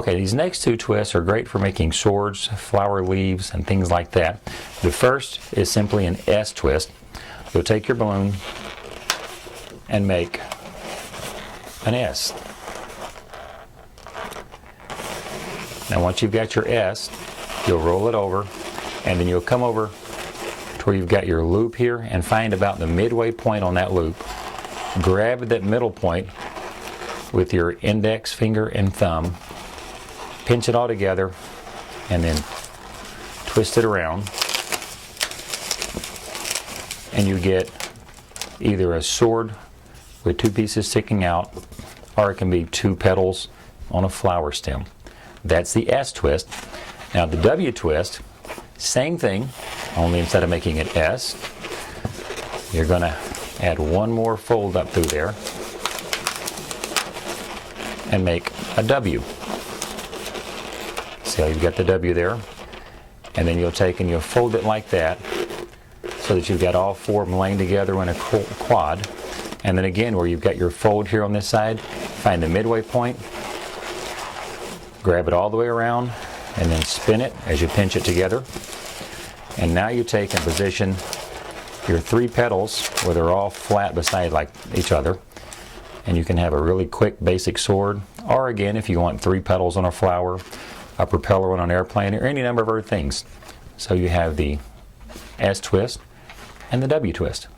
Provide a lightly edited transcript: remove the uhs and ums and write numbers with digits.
Okay, these next two twists are great for making swords, flower leaves, and things like that. The first is simply an S twist. You'll take your balloon and make an S. Now once you've got your S, you'll roll it over, and then you'll come over to where you've got your loop here and find about the midway point on that loop. Grab that middle point with your index finger and thumb, pinch it all together, and then twist it around, and you get either a sword with two pieces sticking out, or it can be two petals on a flower stem. That's the S twist. Now the W twist, same thing, only instead of making it S, you're going to add one more fold up through there and make a W. See how you've got the W there? And then you'll take and you'll fold it like that so that you've got all four of them laying together in a quad. And then again, where you've got your fold here on this side, find the midway point, grab it all the way around, and then spin it as you pinch it together. And now you take and position your three petals where they're all flat beside like each other. And you can have a really quick basic sword, or again, if you want three petals on a flower, a propeller on an airplane, or any number of other things. So you have the S twist and the W twist.